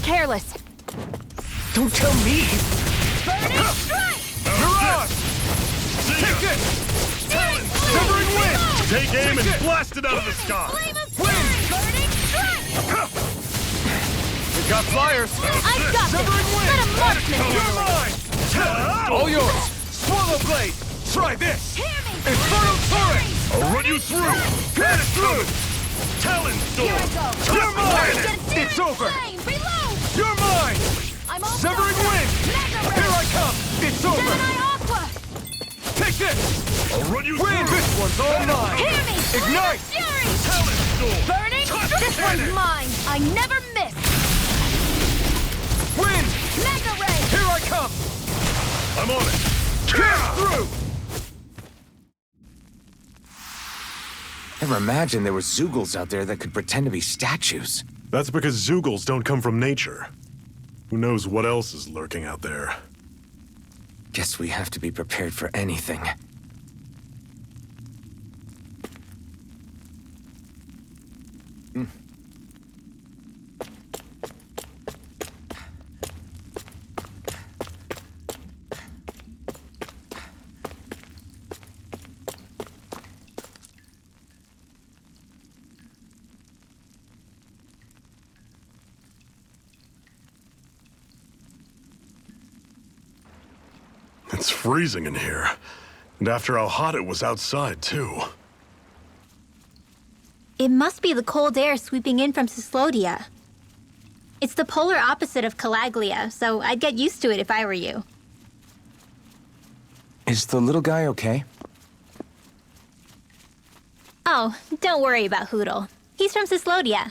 careless. Don't tell me! Burning strike! Mirage! Take it! Severing wind! Take aim and blast it out of the sky! Flame of fury! Burning strike! We got flyers! I've got this! Severing wind! Let a marksman You're handle it! mine! All yours! Swallow blade! Try this! Hear me! Inferno turret! I'll run you through! Get it through! Talon Here I Storm! go! You're mine! Get a searing It's over! flame! Reload! You're mine! I'm all Severing done. wind! Mega Here ray! I come! It's over! Gemini Aqua! Take this! I'll run you Wind! through! This one's all mine! Hear me! Ignite! Flame of fury! Talon Storm! Burning! This one's mine! I never miss! Wind! Mega ray! Here I come! I'm on it! Get through! Never imagined there were Zeugles out there that could pretend to be statues. That's because Zeugles don't come from nature. Who knows what else is lurking out there? Guess we have to be prepared for anything. It's freezing in here. And after how hot it was outside, too. It must be the cold air sweeping in from Cyslodia. It's the polar opposite of Calaglia, so I'd get used to it if I were you. Is the little guy okay? Oh, don't worry about Hootle. He's from Cyslodia.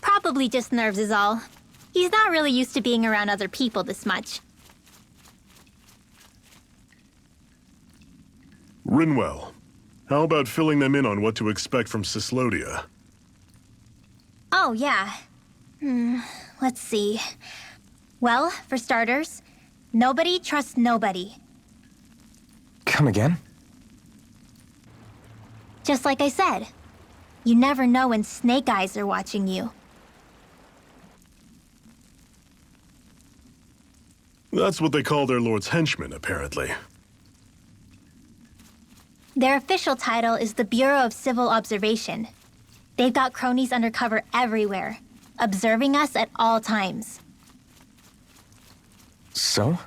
Probably just nerves is all. He's not really used to being around other people this much. Rinwell, how about filling them in on what to expect from Cyslodia? Oh, yeah. Let's see. Well, for starters, nobody trusts nobody. Come again? Just like I said. You never know when Snake Eyes are watching you. That's what they call their lord's henchmen, apparently. Their official title is the Bureau of Civil Observation. They've got cronies undercover everywhere, observing us at all times. So?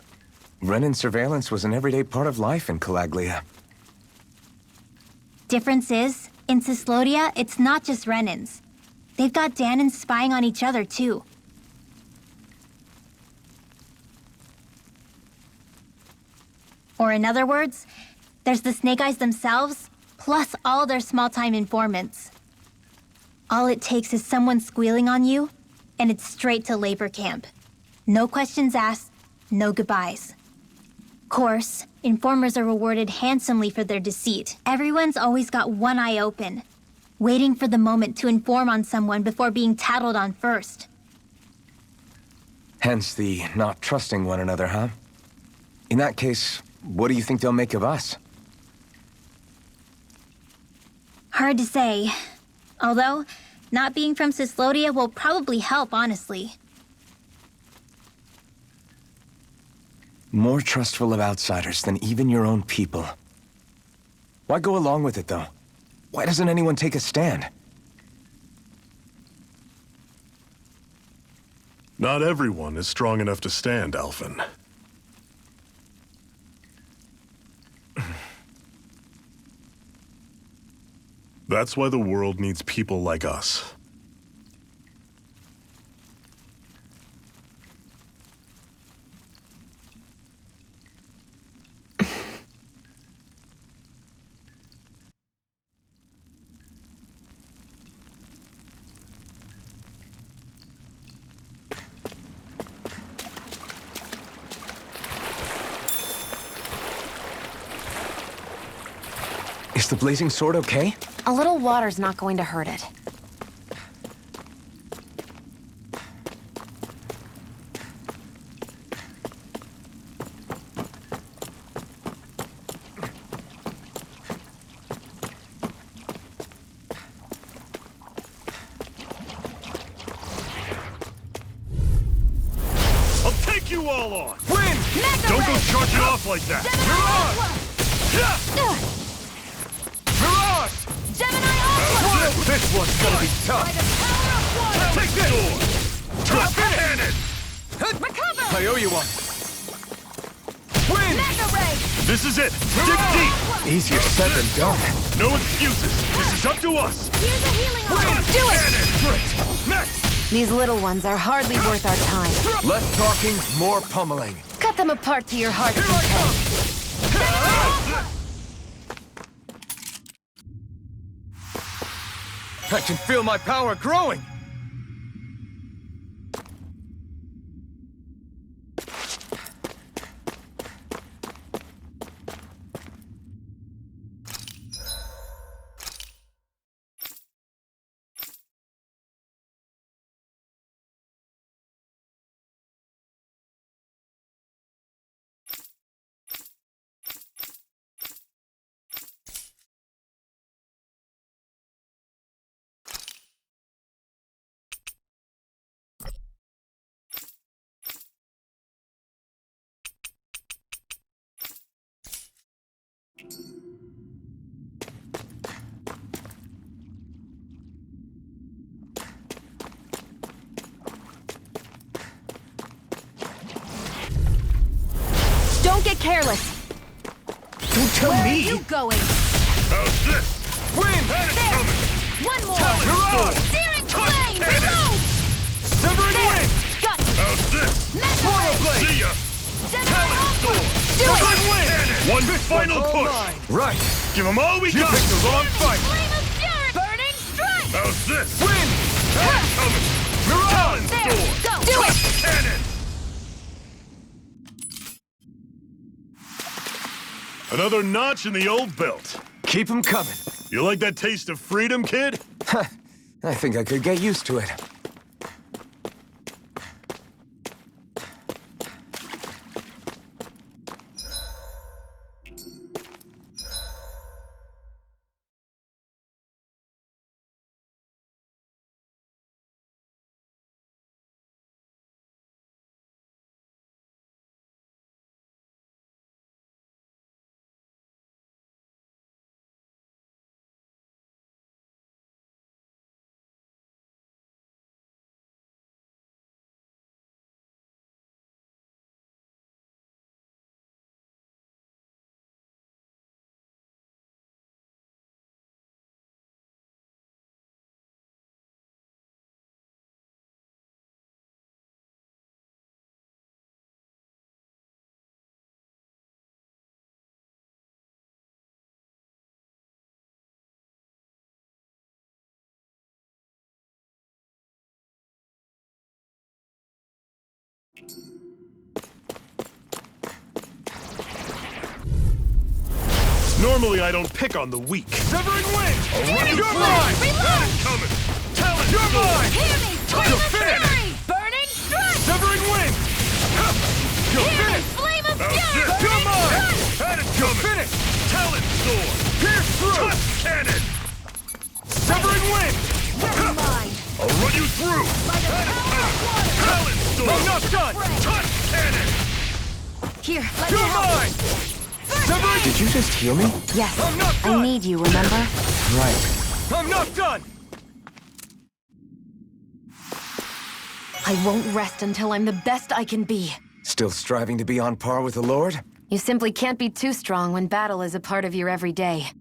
Renan surveillance was an everyday part of life in Calaglia. Difference is, in Cyslodia, it's not just Renans. They've got Danans spying on each other, too. Or in other words, there's the Snake Eyes themselves, plus all their small-time informants. All it takes is someone squealing on you, and it's straight to labor camp. No questions asked, no goodbyes. Course, informers are rewarded handsomely for their deceit. Everyone's always got one eye open, waiting for the moment to inform on someone before being tattled on first. Hence the not trusting one another, huh? In that case, what do you think they'll make of us? Hard to say. Although, not being from Cyslodia will probably help, honestly. More trustful of outsiders than even your own people. Why go along with it, though? Why doesn't anyone take a stand? Not everyone is strong enough to stand, Alphen. That's why the world needs people like us. Is the blazing sword okay? A little water's not going to hurt it. you all on! Win! Mega Don't go Ray! charging off like that! Mirage! Gemini Aqua! This one's gonna be By tough! the power of water! Take this! Trust cannon! Recover! I owe you one. Win! Mega Ray! This is it! Dig deep! Easier said than done. No excuses! This is up to us! Here's a healing orb! Do it! Cannon! Next! These little ones are hardly worth our time. Less talking, more pummeling. Cut them apart to your heart's Here I content. come! I can feel my power growing. Don't get careless. Don't tell Where me. are you going? How's this? Win! There! One more! Mirage! Searing Touch flame! cannon! Reload! Severing There! Wing! Got you! How's this? Mega Portal Ray! Blade! See ya! Gemini Talon Aqua! Storm! Do Severing it! Wing! Cannon! One final All push! mine. Right. Give them all we You got! picked the wrong fight! Flame of Fury! Burning Strike! How's this? Win! Talon coming! Talon There! Storm! Go! Do it! Cannon! Another notch in the old belt. Keep 'em coming. You like that taste of freedom, kid? I think I could get used to it. Normally I don't pick on the weak. Severing Wing! Searing You're flame! mine! Reload! Coming! Talon You're Storm! mine! Hear me! Flame You're of finished! Fury! Burning Strike! Severing Wing! You're Hear me! finished! Flame of How's Fury! this? You're Burning mine! Strike! And it's coming! Finished! Talon Storm! Pierce through! Touch cannon! Severing Wing! You're mine! I'll run you through! By the power of water! Talon Storm! I'm not done! Touch cannon! Here, let me You're help. mine! Severing! Did you just heal me? Yes, I'm not I done! need you, remember? Right. I'm not done! I won't rest until I'm the best I can be. Still striving to be on par with the Lord? You simply can't be too strong when battle is a part of your everyday.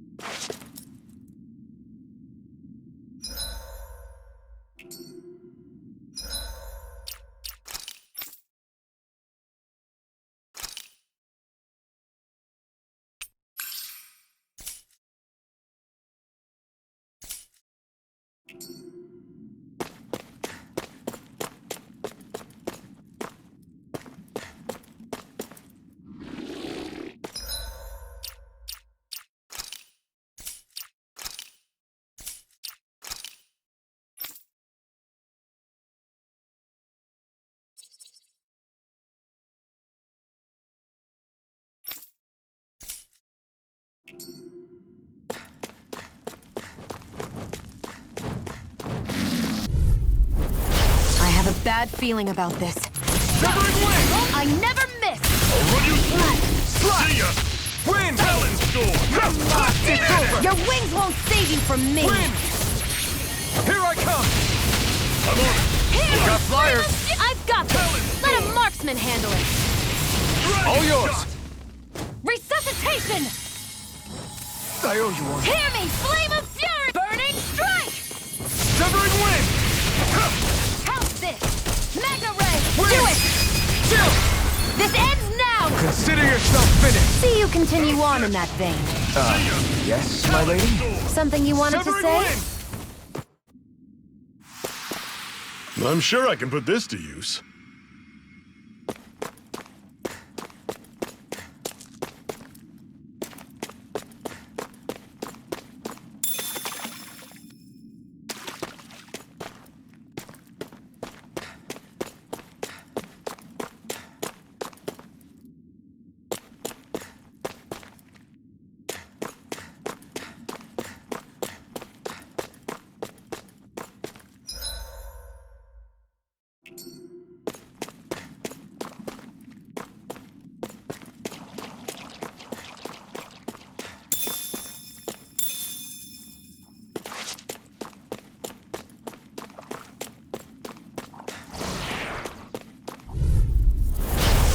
I have a bad feeling about this. Severing wind! I never miss! I'll run you through! See ya! Wind! Talon Storm! It's over! Your wings won't save you from me! Wind! Here I come! I'm on it! Here! Got flyers! I've got this! Let a marksman handle it! Dragon All yours! shot. Resuscitation! I owe you one. Hear me! Flame of fury! Burning strike! Severing wind! How's this? Magna ray! Wind! Do it! Chill! This ends now! Consider yourself finished! See you continue on in that vein. Yes, my lady? Something you wanted to Severing say? wind! I'm sure I can put this to use.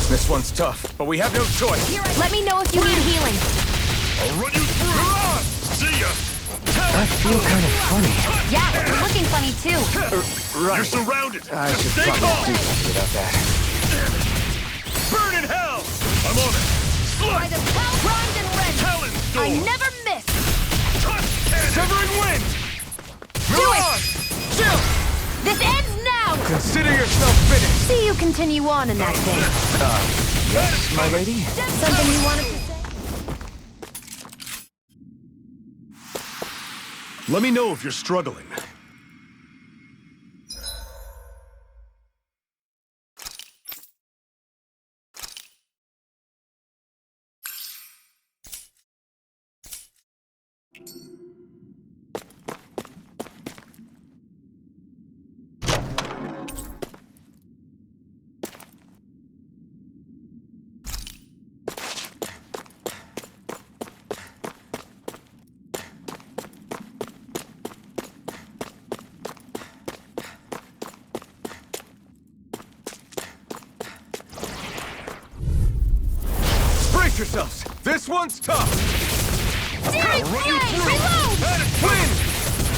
This one's tough, but we have no choice. Let me know if you need healing. I'll run you through! See ya! I feel kind of funny. Yeah, you're looking funny too. Right. You're surrounded! I should Stay probably calm! do something about that. Burn in hell! I'm on it! By the power primed and ready. Talon Storm! I never miss. Touch cannon! Severing wind! Do it! Mirage! Chill! This ends now! Consider yourself finished! See you continue on in that vein. Yes, my lady? Something you wanted to say? Let me know if you're struggling. Brace yourselves! This one's tough! Searing flame! Reload! Wind!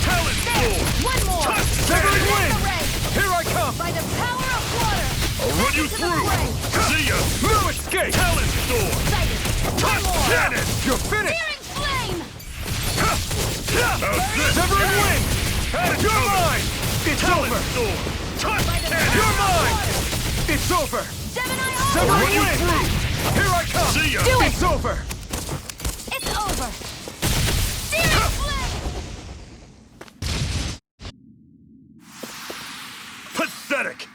Talon Storm! One more! Severing wind! Magna ray! Here I come! By the power of water! I'll run you To the through! fray. See ya! No escape! Talon Storm! Sighted! One Touch more! cannon! You're finished! Searing flame! How's this? Severing wind! You're mine! It's Talon over! Storm! Touch cannon! You're mine! It's over! Gemini Severing run you wind! Here I come! See ya! Do it! It's over! It's over! Searing flame! Pathetic!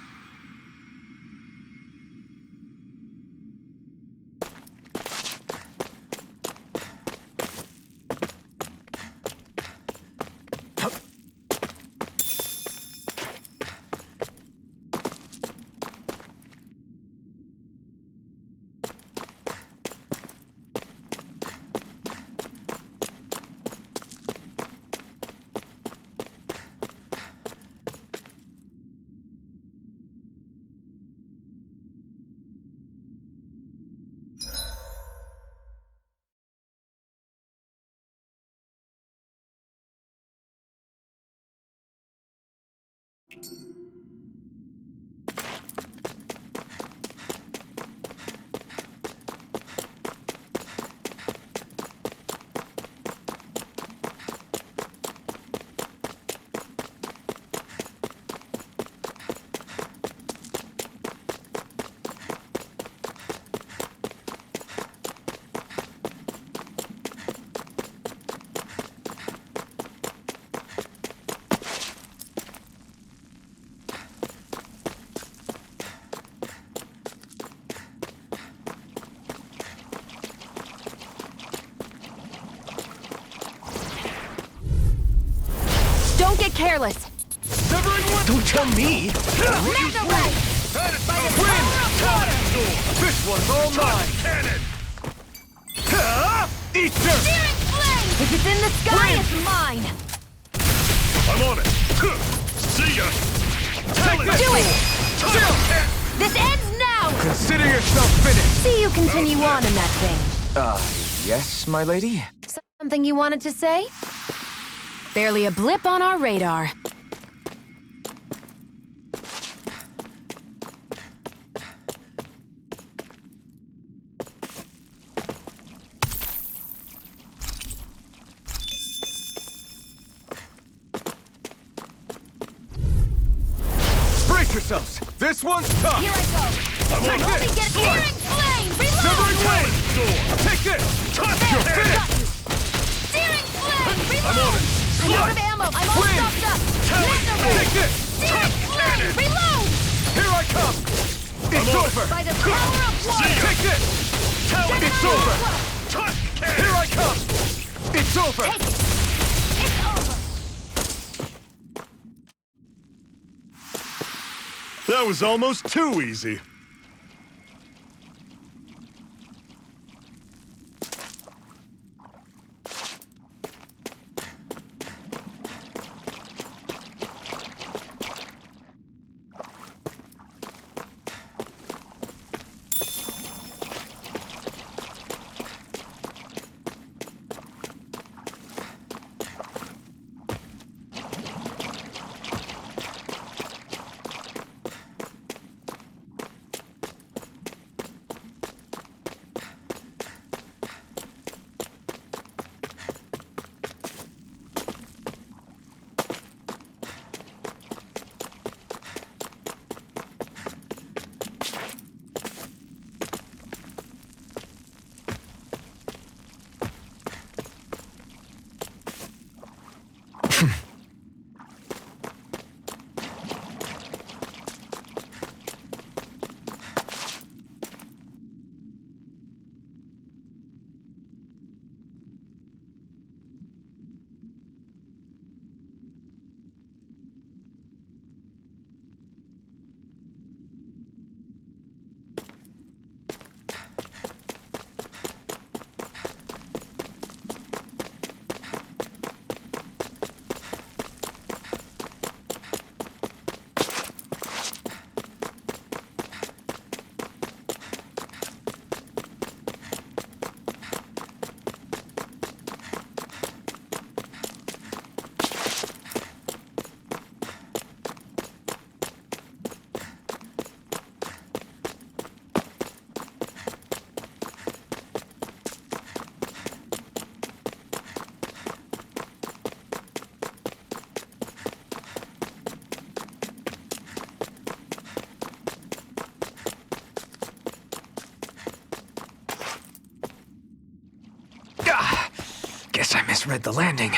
Don't get careless! Severing wind! Don't tell me! Magna ray! By the power of Talon Sword! This one's all mine! Cannon! Eat dirt! Searing flame! If it's in the sky, it's mine! I'm on it! See ya! Talon Do it! Sword! Talon Cannon! This ends now! Consider yourself finished! See you continue on in that thing. Yes, my lady? Something you wanted to say? Barely a blip on our radar. Brace yourselves! This one's tough! Here I go! I'm on Only it! get searing flame! Reload! Severing Talon Wind! Sword! Take this! Talon You're Cannon! finished! Searing flame! I'm Reload! on it! I'm out of ammo! I'm all Wind! stopped up! Talon Laser Sword! Take this! Searing flame! Reload! Here I come! It's on it. over! By the power of water! See ya. Take this! Talon It's Sword! over! Talon Here Cannon! I come! It's over! Take it! It's over! That was almost too easy. Guess I misread the landing.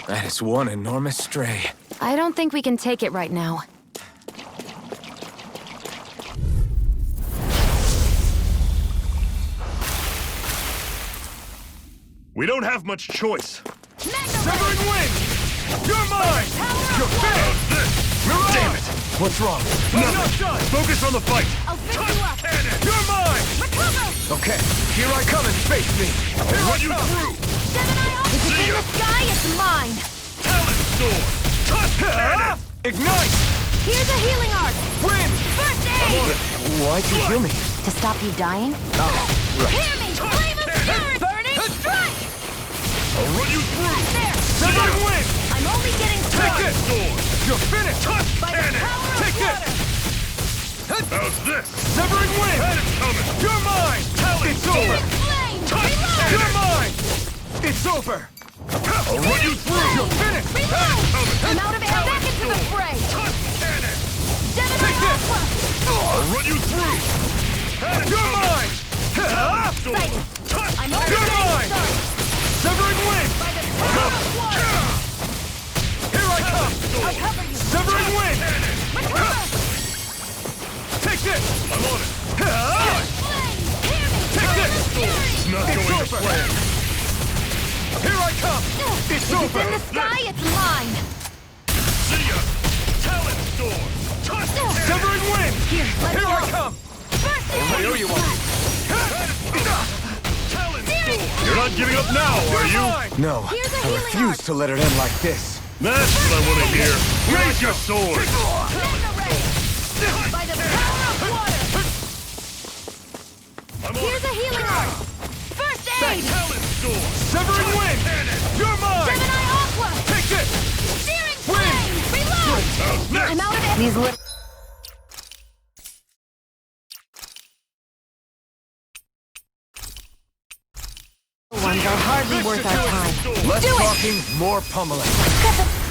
That is one enormous stray. I don't think we can take it right now. We don't have much choice. Severing Wind! You're mine! You're finished! Damn it! What's wrong? Nothing. Focus on the fight. I'll pick you up! You're mine! Recover! Okay, here I come and face me. Here Run I you come. through! If it's in the sky, it's mine! Talon Sword! Cannon! Ignite! Here's a healing arc! Wind! First aid! Why'd you heal me? To stop you dying? Oh, right. Hear me! Flame of spirit! Burning strike! I'll run you through! There! Severing Wind! I'm only getting Take started! it! Sword! You're finished! By the Cannon! power of Take it! water! How's this? Severing Wind! Cannon's coming! You're mine! It's over! Searing flame! Reload! You're mine! It's over! I'll run you through! You're finished! Reload! Coming! I'm out of air! Back into the fray! Cannon! Gemini Take this! Alpha! I'll run you through! Cannon's You're coming! mine! Talon Sword! Sighted! Here I come! I'll cover you. Severing wind! Take this! I'm on it. Take this! It's not It's going to over. plan. Here I come! It's If it's over! in the sky, it's mine. See ya. Talon Storm. Tusk Cannon. Severing wind! Here, let Here me I help. come! First I aid. owe you one. Talon Storm. You're not giving up now, are you? No, Here's a I healing refuse arc. to let it end like this. That's what I want to hear. Raise your sword. Mega ray. By the power of water. I'm on Here's it. a healing arc. First aid. Talon Storm. Severing wind! Cannon. You're mine! Gemini Aqua. Take this! Searing Wind. flame. Reload. How's this? I'm out of these little ones are hardly worth our time. Less Do it. talking, more pummeling.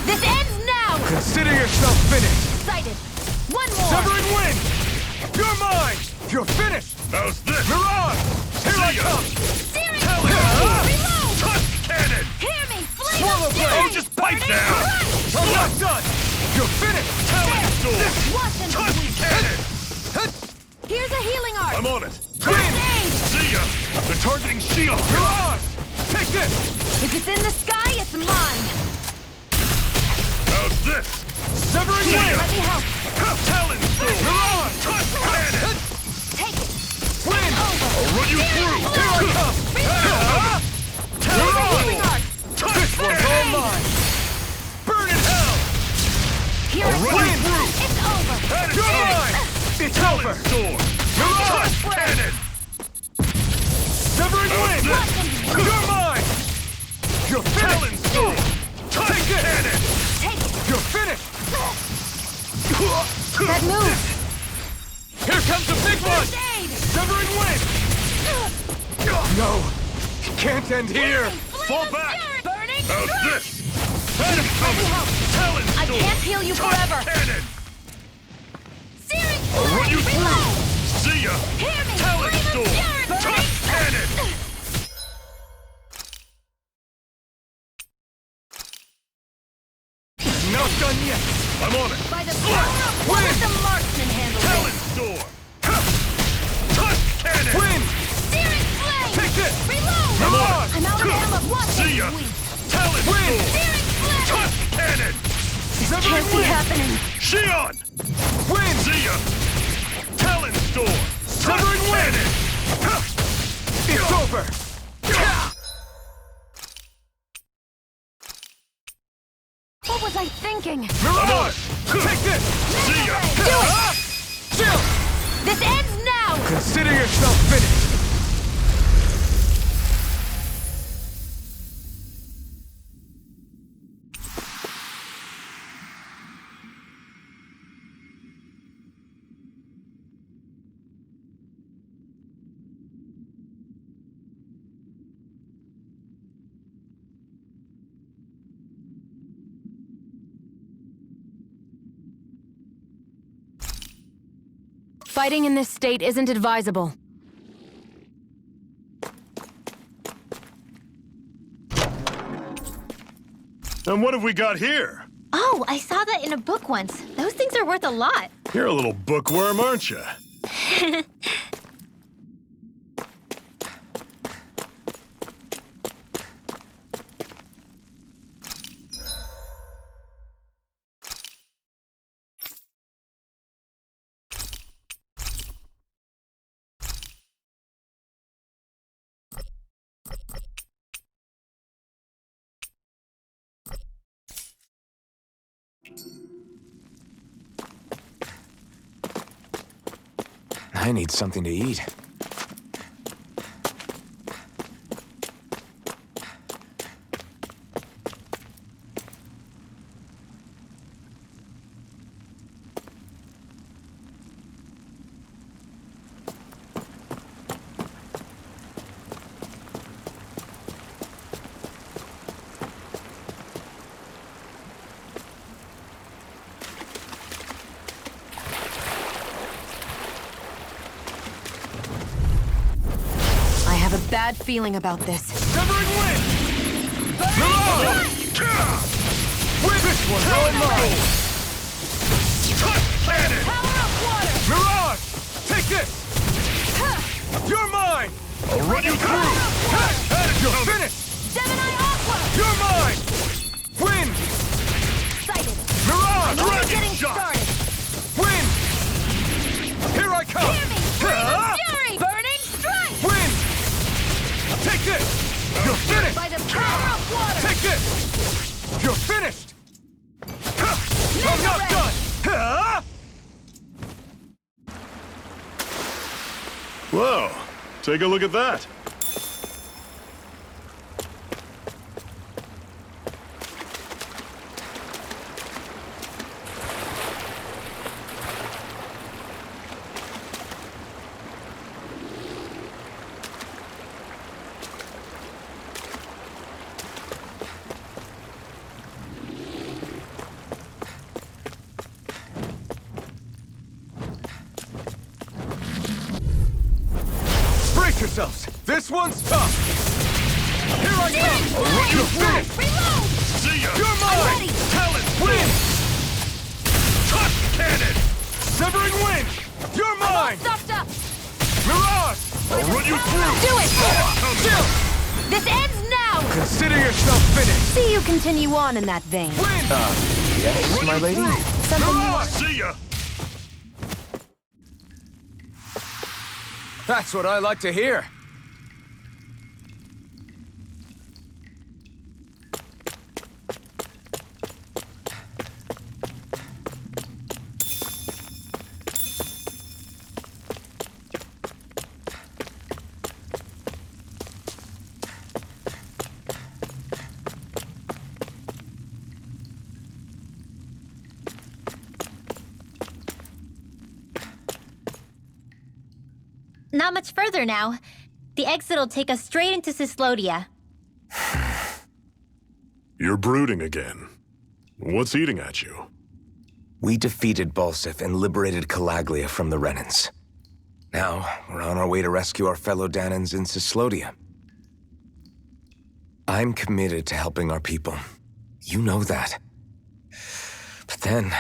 This ends now. Consider yourself finished! Excited. One more. Severing wind! You're mine! You're finished! How's this? Mirage! Here I See ya. come! Searing Talon flame. Storm. Reload. Tusk Cannon. Hear me. Flame Swallow of blade. fury. Oh, just pipe Burning down. crunch. I'm not done! You're finished! Talon Storm. Watch and Tusk bleed. Cannon. Here's a healing arc. I'm on it. First aid. See ya. They're targeting shield. Mirage! Take this! If it's in the sky, it's mine. How's this? Severing See ya. wind! Let me help. Talon Storm. Mirage! Tusk Cannon. Take it. Wind! I'll run you through. Here I come! Here's a healing arc. Tusk This one's all Cannon. mine! Burn in hell! Here it run you comes. through. It's over. That is You're coming. mine! It's Talon over! Storm. Mirage! Tusk Cannon. Severing wind! Watch and bleed. You're mine! You're Talon finished! Storm. Tusk Take this. Cannon. Take it. You're finished! That move. Here comes the big one! First aid. Severing wind! No! It can't end here! Fall back. Burning How's crunch. this? That is coming. Talon I Storm. can't heal you Tusk forever. Cannon. Searing I'll run you flame. through. Reload. See ya. Hear me. Talon Flame of Storm. fury. Tusk Burning. Cannon. Not done yet! I'm on it. By the power of Wind. let the marksman handle Talon this. Storm. Tusk Cannon. Wind! Searing flame. Take this! Reload. Mirage! I'm out of ammo. Watch See ya. and bleed. Talon Wind. Storm. Searing flame. Tusk Cannon. Severing Can't be wind! happening. Shion. Wind! See ya. Talon Storm. Severing Tusk wind. Cannon. It's over! What was I thinking? Mirage! Take this! See ya. Do it. Chill! This ends now. Consider yourself finished! Fighting in this state isn't advisable. And what have we got here? Oh, I saw that in a book once. Those things are worth a lot. You're a little bookworm, aren't you? I need something to eat. I have a bad feeling about this. Severing wind! This one's all mine! Touch cannon! Power of water! Mirage! Take this! You're mine! I'll run you through! You're finished! Gemini Aqua! You're mine! Wind! Excited! Mirage! Only getting shot. started! Wind! Here I come! Hear me! Ah! Fury! Burning strike! Wind! Take this! You're finished! By the power of water! Take this! You're finished! I'm not done! Ah! Whoa, take a look at that. Brace yourselves! This one's tough! Here I come! You're finished! Reload! See ya! You're mine! ready. Talent Wind! Touch cannon! Severing wind! You're mine! Stopped up! Mirage! I'll run you through! Do it! Chill! This ends now! Consider yourself finished! See you continue on in that vein. Wind! Yes, my lady? Mirage! See ya! That's what I like to hear. Not much further now. The exit'll take us straight into Cyslodia. You're brooding again. What's eating at you? We defeated Balsif and liberated Calaglia from the Renans. Now, we're on our way to rescue our fellow Danans in Cyslodia. I'm committed to helping our people. You know that. But then,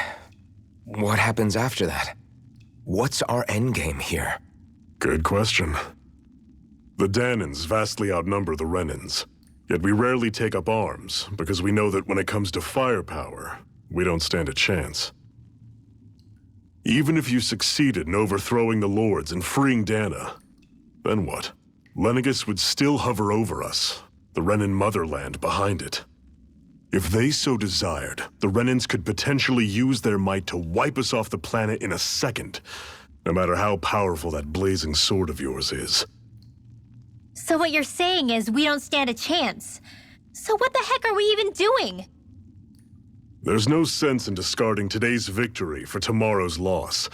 what happens after that? What's our endgame here? Good question. The Danans vastly outnumber the Renans, yet we rarely take up arms because we know that when it comes to firepower, we don't stand a chance. Even if you succeeded in overthrowing the Lords and freeing Dana, then what? Lenegis would still hover over us, the Renan motherland behind it. If they so desired, the Renans could potentially use their might to wipe us off the planet in a second, no matter how powerful that blazing sword of yours is. So what you're saying is we don't stand a chance. So what the heck are we even doing? There's no sense in discarding today's victory for tomorrow's loss.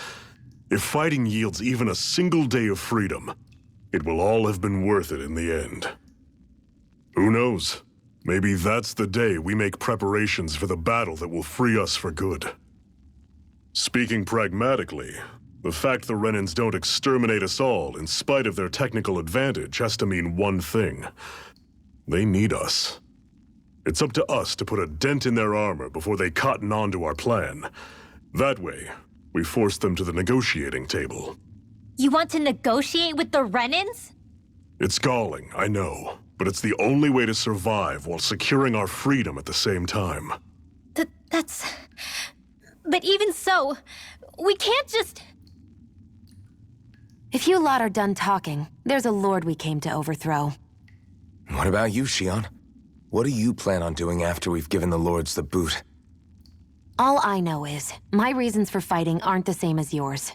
If fighting yields even a single day of freedom, it will all have been worth it in the end. Who knows? Maybe that's the day we make preparations for the battle that will free us for good. Speaking pragmatically, the fact the Renans don't exterminate us all in spite of their technical advantage has to mean one thing. They need us. It's up to us to put a dent in their armor before they cotton on to our plan. That way, we force them to the negotiating table. You want to negotiate with the Renans? It's galling, I know, but it's the only way to survive while securing our freedom at the same time. That's... But even so, we can't just... If you lot are done talking, there's a lord we came to overthrow. What about you, Shion? What do you plan on doing after we've given the Lords the boot? All I know is, my reasons for fighting aren't the same as yours.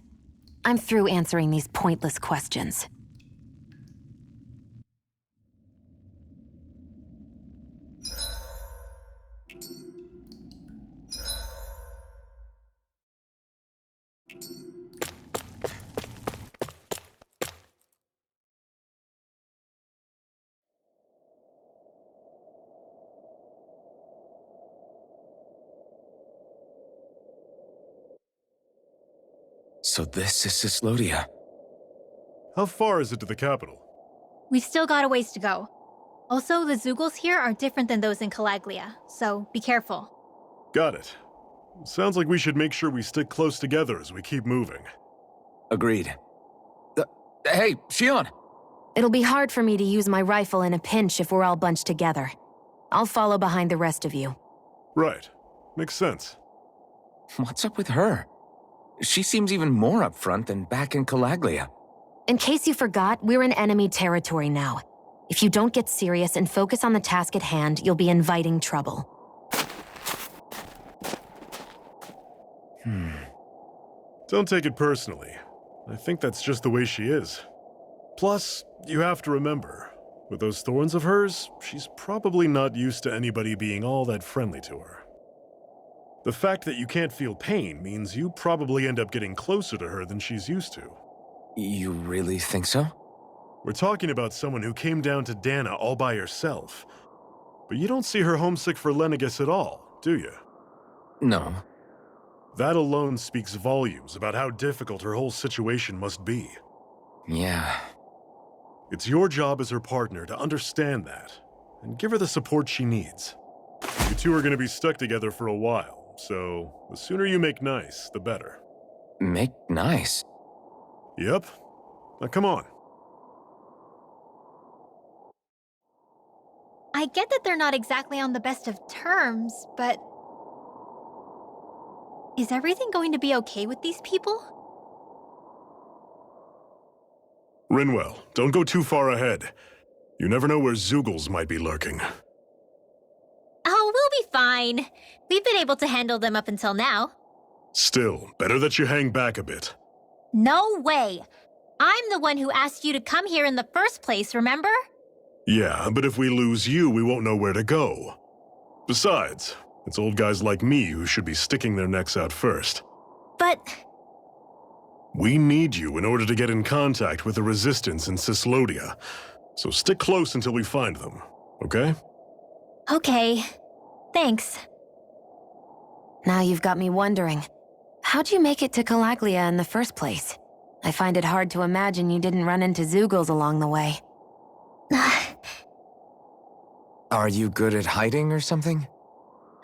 I'm through answering these pointless questions. So this is Cyslodia. How far is it to the capital? We've still got a ways to go. Also, the Zeugles here are different than those in Calaglia, so be careful. Got it. Sounds like we should make sure we stick close together as we keep moving. Agreed. Hey, Shion! It'll be hard for me to use my rifle in a pinch if we're all bunched together. I'll follow behind the rest of you. Right. Makes sense. What's up with her? She seems even more upfront than back in Calaglia. In case you forgot, we're in enemy territory now. If you don't get serious and focus on the task at hand, you'll be inviting trouble. Don't take it personally. I think that's just the way she is. Plus, you have to remember, with those thorns of hers, she's probably not used to anybody being all that friendly to her. The fact that you can't feel pain means you probably end up getting closer to her than she's used to. You really think so? We're talking about someone who came down to Dana all by herself. But you don't see her homesick for Lenegis at all, do you? No. That alone speaks volumes about how difficult her whole situation must be. Yeah. It's your job as her partner to understand that, and give her the support she needs. You two are going to be stuck together for a while, so the sooner you make nice, the better. Make nice? Yep. Now come on. I get that they're not exactly on the best of terms, but... is everything going to be okay with these people? Rinwell, don't go too far ahead. You never know where Zeugles might be lurking. Oh, we'll be fine. We've been able to handle them up until now. Still, better that you hang back a bit. No way! I'm the one who asked you to come here in the first place, remember? Yeah, but if we lose you, we won't know where to go. Besides, it's old guys like me who should be sticking their necks out first. But... We need you in order to get in contact with the Resistance in Cyslodia. So stick close until we find them, okay? okay. Thanks. Now you've got me wondering. How'd you make it to Calaglia in the first place? I find it hard to imagine you didn't run into Zeugles along the way. Are you good at hiding or something?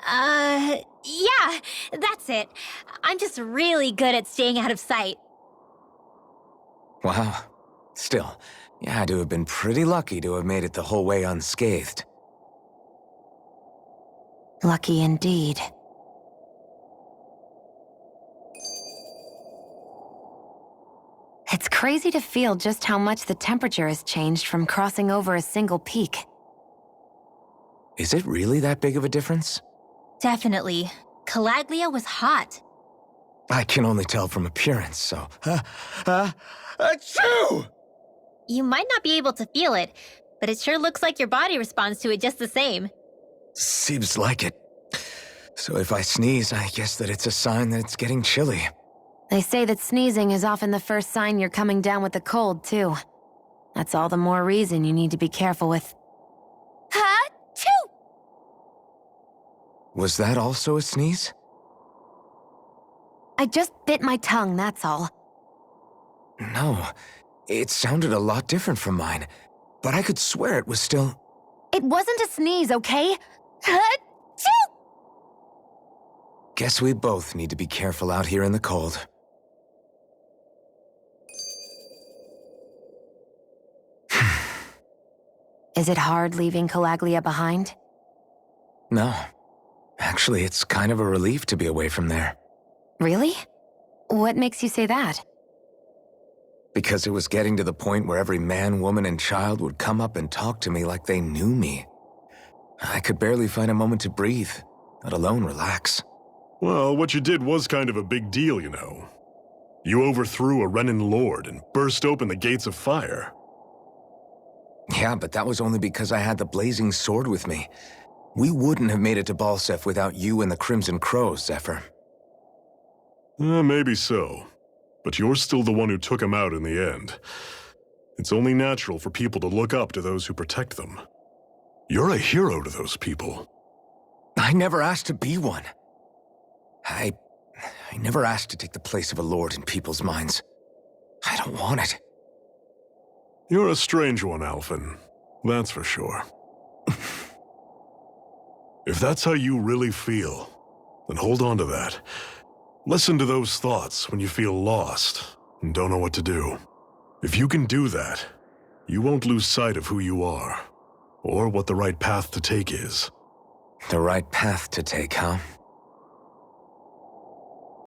Yeah, that's it. I'm just really good at staying out of sight. Wow. Still, you had to have been pretty lucky to have made it the whole way unscathed. Lucky indeed. It's crazy to feel just how much the temperature has changed from crossing over a single peak. Is it really that big of a difference? Definitely. Calaglia was hot. I can only tell from appearance, so... Achoo! You might not be able to feel it, but it sure looks like your body responds to it just the same. Seems like it. So if I sneeze, I guess that it's a sign that it's getting chilly. They say that sneezing is often the first sign you're coming down with the cold, too. That's all the more reason you need to be careful with... Ha-choo! Was that also a sneeze? I just bit my tongue, that's all. No, it sounded a lot different from mine, but I could swear it was still... It wasn't a sneeze, okay? Ha-choo! Guess we both need to be careful out here in the cold. Is it hard leaving Calaglia behind? No. Actually, it's kind of a relief to be away from there. Really? What makes you say that? Because it was getting to the point where every man, woman, and child would come up and talk to me like they knew me. I could barely find a moment to breathe, let alone relax. Well, what you did was kind of a big deal, you know. You overthrew a Renan lord and burst open the gates of fire. Yeah, but that was only because I had the blazing sword with me. We wouldn't have made it to Balseph without you and the Crimson Crows, Zephyr. Maybe so. But you're still the one who took him out in the end. It's only natural for people to look up to those who protect them. You're a hero to those people. I never asked to be one. I never asked to take the place of a lord in people's minds. I don't want it. You're a strange one, Alphen. That's for sure. If that's how you really feel, then hold on to that. Listen to those thoughts when you feel lost and don't know what to do. If you can do that, you won't lose sight of who you are, or what the right path to take is. The right path to take, huh?